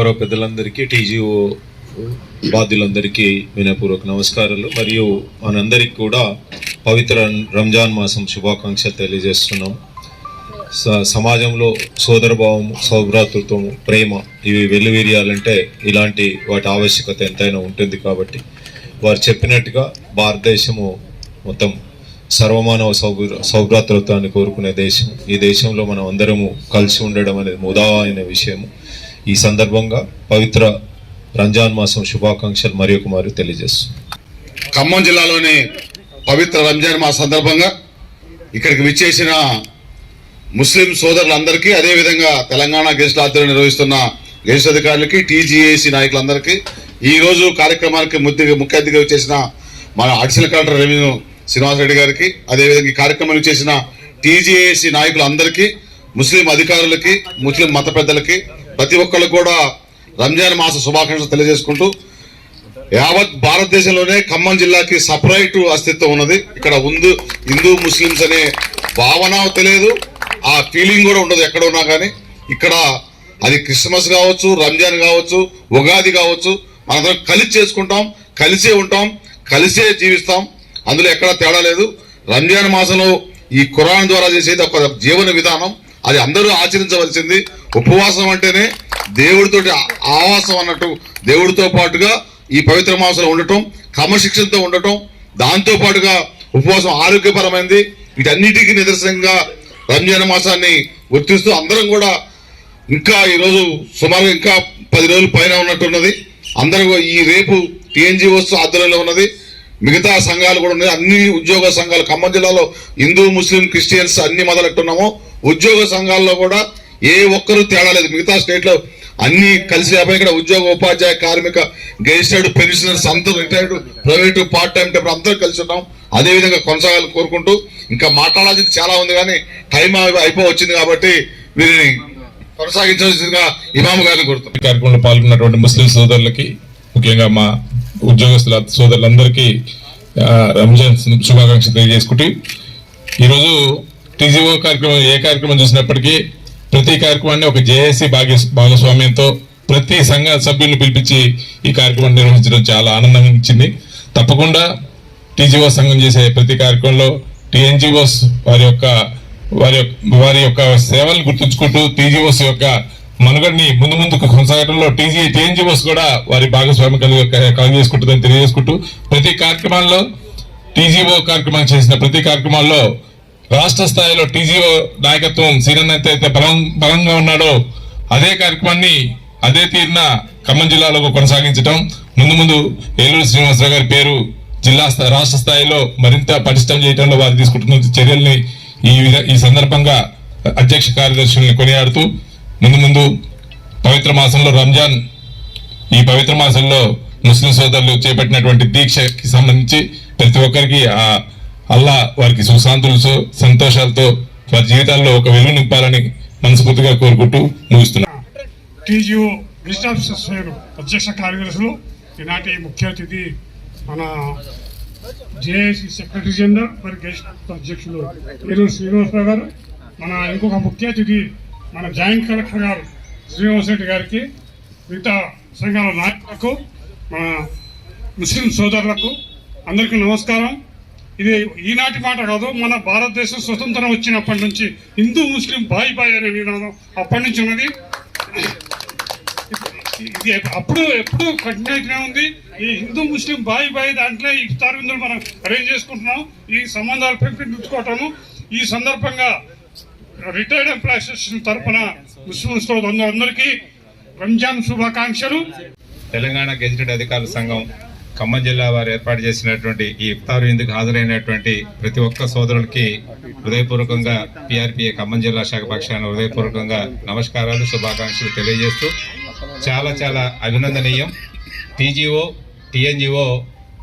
గౌరవ పెద్దలందరికీ, టీజీఓ బాధ్యులందరికీ వినయపూర్వక నమస్కారాలు. మరియు మనందరికీ కూడా పవిత్ర రంజాన్ మాసం శుభాకాంక్షలు తెలియజేస్తున్నాం. సమాజంలో సోదరభావం, సౌభ్రాతృత్వం, ప్రేమ ఇవి వెల్లువిరియాలంటే ఇలాంటి వాటి ఆవశ్యకత ఎంతైనా ఉంటుంది. కాబట్టి వారు చెప్పినట్టుగా భారతదేశము మొత్తం సర్వమానవ సౌభ్రాతృత్వాన్ని కోరుకునే దేశం. ఈ దేశంలో మనం అందరము కలిసి ఉండడం అనేది ముదావైన విషయము. ఈ సందర్భంగా పవిత్ర రంజాన్ మాసం శుభాకాంక్షలు మరి ఒక మారు తెలియజేస్తున్నాం. ఖమ్మం జిల్లాలోని పవిత్ర రంజాన్ మాసం సందర్భంగా ఇక్కడికి విచ్చేసిన ముస్లిం సోదరులందరికీ, అదేవిధంగా తెలంగాణ గెస్ట్ ఆధ్వర్యంలో నిర్వహిస్తున్న గెస్ట్ అధికారులకి, టీజీఏసీ నాయకులందరికీ, ఈ రోజు కార్యక్రమానికి ముఖ్య అతిథిగా వచ్చేసిన మన అడిషనల్ కలెక్టర్ రెవెన్యూ శ్రీనివాసరెడ్డి గారికి, అదేవిధంగా ఈ కార్యక్రమానికి చేసిన టీజీఏసీ నాయకులందరికీ, ముస్లిం అధికారులకి, ముస్లిం మత పెద్దలకి, ప్రతి ఒక్కరికి కూడా రంజాన్ మాస శుభాకాంక్షలు తెలియజేసుకుంటూ, యావత్ భారతదేశంలోనే ఖమ్మం జిల్లాకి సపరేట్ అస్తిత్వం ఉన్నది. ఇక్కడ హిందూ ముస్లిమ్స్ అనే భావన తెలియదు, ఆ ఫీలింగ్ కూడా ఉండదు ఎక్కడ ఉన్నా కానీ. ఇక్కడ అది క్రిస్మస్ కావచ్చు, రంజాన్ కావచ్చు, ఉగాది కావచ్చు, మనందరం కలిసి చేసుకుంటాం, కలిసే ఉంటాం, కలిసే జీవిస్తాం. అందులో ఎక్కడ తేడా లేదు. రంజాన్ మాసంలో ఈ ఖురాన్ ద్వారా చేసేది ఒక జీవన విధానం, అది అందరూ ఆచరించవలసింది. ఉపవాసం అంటేనే దేవుడితోటి ఆవాసం అన్నట్టు, దేవుడితో పాటుగా ఈ పవిత్ర మాసంలో ఉండటం, క్రమశిక్షణతో ఉండటం, దాంతో పాటుగా ఉపవాసం ఆరోగ్యపరమైంది. వీటన్నిటికీ నిదర్శనంగా రంజాన్ మాసాన్ని గుర్తిస్తూ అందరం కూడా ఇంకా ఈరోజు సుమారుగా ఇంకా 10 రోజుల పైన ఉన్నట్టున్నది. అందరూ ఈ రేపు టీఎన్జీఓస్ ఆధ్వర్యంలో ఉన్నది, మిగతా సంఘాలు కూడా ఉన్నాయి. అన్ని ఉద్యోగ సంఘాలు ఖమ్మం జిల్లాలో హిందూ, ముస్లిం, క్రిస్టియన్స్ అన్ని మొదలెట్టున్నాము. ఉద్యోగ సంఘాల్లో కూడా ఏ ఒక్కరూ తేడా లేదు. మిగతా స్టేట్ లో అన్ని కలిసి ఇక్కడ ఉద్యోగ, ఉపాధ్యాయ, కార్మిక, గెజిటెడ్, పెన్షనర్స్ అందరూ, retired, private, part time time అందరూ కలిసి ఉన్నాం. అదేవిధంగా కొనసాగాలని కోరుకుంటూ, ఇంకా మాట్లాడాల్సింది చాలా ఉంది కానీ టైం అయిపోవచ్చింది కాబట్టి వీరిని కొనసాగించాల్సిందిగా ఇమాము గారిని కోరుతున్నాం. కార్యక్రమంలో పాల్గొన్నటువంటి ముస్లిం సోదరులకి, ముఖ్యంగా మా ఉద్యోగస్తుల సోదరులందరికీ రంజాన్ శుభాకాంక్షలు తెలియజేసుకుంటూ, ఈరోజు టీజీఓ కార్యక్రమం ఏ కార్యక్రమం చూసినప్పటికీ ప్రతి కార్యక్రమాన్ని ఒక జేఏసీ భాగస్వామ్యంతో ప్రతి సంఘ సభ్యులను పిలిపించి ఈ కార్యక్రమం నిర్వహించడం చాలా ఆనందంగా ఇచ్చింది. తప్పకుండా టీజీఓ సంఘం చేసే ప్రతి కార్యక్రమంలో టీఎన్జీఓస్ వారి యొక్క సేవలను గుర్తుంచుకుంటూ టీజీఓస్ యొక్క మనుగడని ముందుకు కొనసాగడంలో టీఎన్జీఓస్ కూడా వారి భాగస్వామ్యం కలుగజేసుకుంటుందని తెలియజేసుకుంటూ, ప్రతి కార్యక్రమాల్లో టీజీఓ కార్యక్రమం చేసిన ప్రతి కార్యక్రమాల్లో రాష్ట్ర స్థాయిలో టీజీఓ నాయకత్వం సీనియర్ అయితే బలంగా ఉన్నాడో అదే కార్యక్రమాన్ని అదే తీరున ఖమ్మం జిల్లాలో కొనసాగించడం, ముందు ఏలూరు శ్రీనివాసరావు గారి పేరు రాష్ట్ర స్థాయిలో మరింత పటిష్టం చేయడంలో వారు తీసుకుంటున్న చర్యల్ని ఈ సందర్భంగా అధ్యక్ష కార్యదర్శుల్ని కొనియాడుతూ, ముందు పవిత్ర మాసంలో రంజాన్, ఈ పవిత్ర మాసంలో ముస్లిం సోదరులు చేపట్టినటువంటి దీక్షకి సంబంధించి ప్రతి ఒక్కరికి అల్లా వారికి సుశాంతులతో, సంతోషాలతో వారి జీవితాల్లో ఒక వెలుగు నింపాలని మనస్ఫూర్తిగా కోరుకుంటూ ముగిస్తున్నాం. టీజీఓ గెస్ట్ ఆఫీసర్స్ అధ్యక్ష కార్యదర్శులు, ఈనాటి ముఖ్య అతిథి మన జేఏసీ సెక్రటరీ జనరల్ మరి గెస్ట్ అధ్యక్షులు ఏలూరు శ్రీనివాసరావు గారు, మన ఇంకొక ముఖ్య అతిథి మన జాయింట్ కలెక్టర్ గారు శ్రీనివాసరెడ్డి గారికి, మిగతా సంఘాల నాయకులకు, మన ముస్లిం సోదరులకు అందరికీ నమస్కారం. ఇది ఈనాటి మాట కాదు, మన భారతదేశం స్వతంత్రం వచ్చినప్పటి నుంచి హిందూ ముస్లిం బాయ్ అనే నినాదం అప్పటి నుంచి ఉన్నది. ఇది ఎప్పుడు కంటిన్యూ అయితేనే ఉంది. ఈ హిందూ ముస్లిం బాయ్ దాంట్లో ఇఫ్తార్ విందులు మనం అరేంజ్ చేసుకుంటున్నాం, ఈ సంబంధాలు పెంపొందించుకోవటము. ఈ సందర్భంగా రిటైర్డ్ ఎంప్లాయీస్ అసోసియేషన్ తరఫున ముస్లిం సోదరులందరికీ రంజాన్ శుభాకాంక్షలు. తెలంగాణ గెజిటెడ్ అధికారుల సంఘం ఖమ్మం జిల్లా వారు ఏర్పాటు చేసినటువంటి ఈ ఇఫ్తార్ విందుకు హాజరైనటువంటి ప్రతి ఒక్క సోదరులకి హృదయపూర్వకంగా పిఆర్పిఏ ఖమ్మం జిల్లా శాఖ పక్షాన హృదయపూర్వకంగా నమస్కారాలు, శుభాకాంక్షలు తెలియజేస్తూ, చాలా అభినందనీయం. టీజీఓ, టీఎన్జీఓ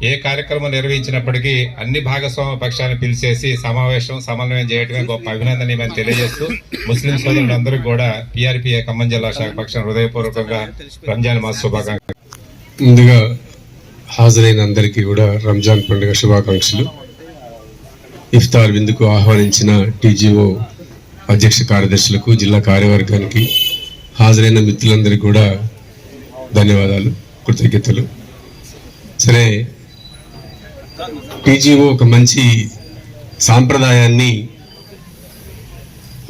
ఏ కార్యక్రమం నిర్వహించినప్పటికీ అన్ని భాగస్వామ్య పక్షాన్ని పిలిచేసి సమన్వయం చేయడమే గొప్ప అభినందనీయమని తెలియజేస్తూ, ముస్లిం సోదరులందరికీ కూడా పిఆర్పిఏ ఖమ్మం జిల్లా శాఖ పక్షాన హృదయపూర్వకంగా రంజాన్ మాస శుభాకాంక్షలు. ముందుగా హాజరైన అందరికీ కూడా రంజాన్ పండుగ శుభాకాంక్షలు. ఇఫ్తార్ విందుకు ఆహ్వానించిన టీజీఓ అధ్యక్ష కార్యదర్శులకు, జిల్లా కార్యవర్గానికి, హాజరైన మిత్రులందరికీ కూడా ధన్యవాదాలు, కృతజ్ఞతలు. సరే, టీజీఓ ఒక మంచి సాంప్రదాయాన్ని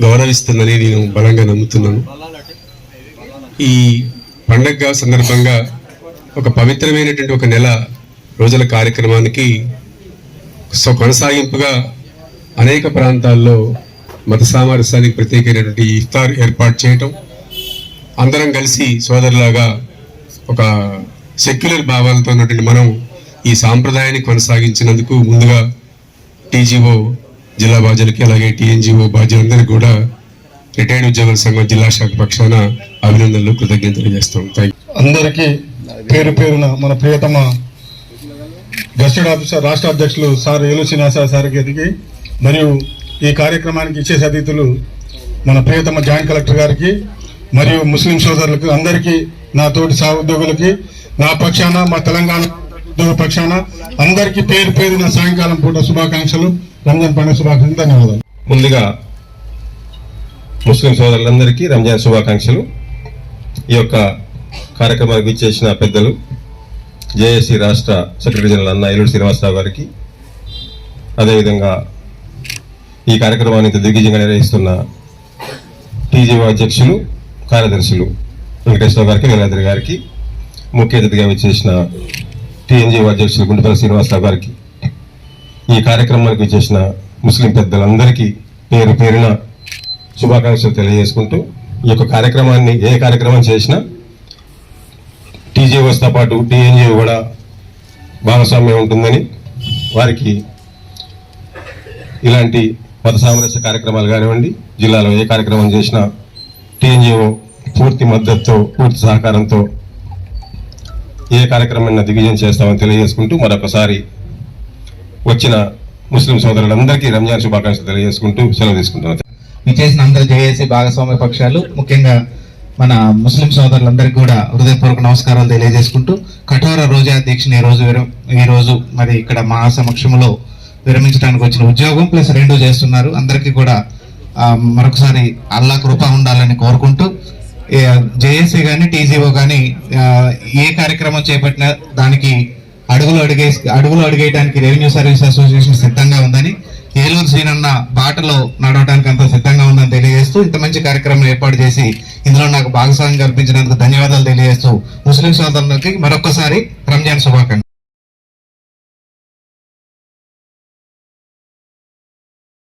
గౌరవిస్తుందని నేను బలంగా నమ్ముతున్నాను. ఈ పండగ సందర్భంగా ఒక పవిత్రమైనటువంటి ఒక నెల రోజుల కార్యక్రమానికి కొనసాగింపుగా అనేక ప్రాంతాల్లో మత సామరస్యానికి ప్రత్యేకమైనటువంటి ఇఫ్తార్ ఏర్పాటు చేయటం, అందరం కలిసి సోదరులాగా ఒక సెక్యులర్ భావాలతో ఉన్నటువంటి మనం ఈ సాంప్రదాయాన్ని కొనసాగించినందుకు ముందుగా టీజీఓ జిల్లా బాధ్యులకి అలాగే టీఎన్జిఓ బాధ్యులందరికీ కూడా రిటైర్డ్ ఉద్యోగుల సంఘం జిల్లా శాఖ పక్షాన అభినందనలు, కృతజ్ఞతలు చేస్తాం. అందరికీ పేరు పేరున మన ప్రియతమ గెస్టెడ్ ఆఫీసర్ రాష్ట్ర అధ్యక్షులు సార్ ఏలు శ్రీనివాసరావు సార్ గారికి మరియు ఈ కార్యక్రమానికి ఇచ్చే అతిథులు మన ప్రియతమ జాయింట్ కలెక్టర్ గారికి మరియు ముస్లిం సోదరులకు అందరికీ, నా తోటి సహోద్యోగులకి, నా పక్షాన, మా తెలంగాణ ఉద్యోగ పక్షాన అందరికీ పేరు పేరున సాయంకాలం పూట శుభాకాంక్షలు, రంజాన్ పండుగ శుభాకాంక్షలు, ధన్యవాదాలు. ముందుగా ముస్లిం సోదరులందరికీ రంజాన్ శుభాకాంక్షలు. ఈ యొక్క కార్యక్రమానికి ఇచ్చేసిన పెద్దలు జేఏసీ రాష్ట్ర సెక్రటరీ జనరల్ అన్న ఏలూరు శ్రీనివాసరావు గారికి, అదేవిధంగా ఈ కార్యక్రమాన్ని ఇంత దిగ్విజయంగా నిర్వహిస్తున్న టీజీఓ అధ్యక్షులు, కార్యదర్శులు వెంకటేశ్వర గారికి, వీరాద్రి గారికి, ముఖ్య అతిథిగా వచ్చేసిన టీఎన్జిఓ అధ్యక్షులు గుండెపల్లి శ్రీనివాసరావు గారికి, ఈ కార్యక్రమానికి వచ్చేసిన ముస్లిం పెద్దలందరికీ పేరు పేరున శుభాకాంక్షలు తెలియజేసుకుంటూ, ఈ యొక్క కార్యక్రమాన్ని ఏ కార్యక్రమం చేసినా టీజీఓస్తో పాటు టీఎన్జిఓ కూడా భాగస్వామ్యం ఉంటుందని, వారికి ఇలాంటి మత సామరస్య కార్యక్రమాలు కానివ్వండి, జిల్లాలో ఏ కార్యక్రమం చేసినా టీఎన్జిఓ పూర్తి మద్దతుతో, పూర్తి సహకారంతో ఏ కార్యక్రమాన్ని దిగ్విజయం చేస్తామని తెలియజేసుకుంటూ మరొకసారి వచ్చిన ముస్లిం సోదరులందరికీ రంజాన్ శుభాకాంక్షలు తెలియజేసుకుంటూ సెలవు తీసుకుంటున్నాను. విచ్చేసిన అందరూ జేఏసీ భాగస్వామ్య పక్షాలు, ముఖ్యంగా మన ముస్లిం సోదరులందరికీ కూడా హృదయపూర్వక నమస్కారాలు తెలియజేసుకుంటూ, కఠోర రోజా దీక్షను ఈ రోజు మరి ఇక్కడ మా సమక్షంలో విరమించడానికి వచ్చిన ఉద్యోగం ప్లస్ 2 చేస్తున్నారు. అందరికీ కూడా మరొకసారి అల్లా కృప ఉండాలని కోరుకుంటూ, జేఏసీ కానీ టీజీఓ కానీ ఏ కార్యక్రమం చేపట్టినా దానికి అడుగులు అడిగేయడానికి రెవెన్యూ సర్వీస్ అసోసియేషన్ సిద్ధంగా ఉందని, ఏలూరు శ్రీనన్న బాటలో నడవడానికి అంతా సిద్ధంగా ఉందని తెలియజేస్తూ, ఇంత మంచి కార్యక్రమం ఏర్పాటు చేసి ఇందులో నాకు భాగస్వామ్యం కల్పించినందుకు ధన్యవాదాలు తెలియజేస్తూ, ముస్లిం సోదరులకి మరొకసారి రంజాన్ శుభాకాంక్షలు.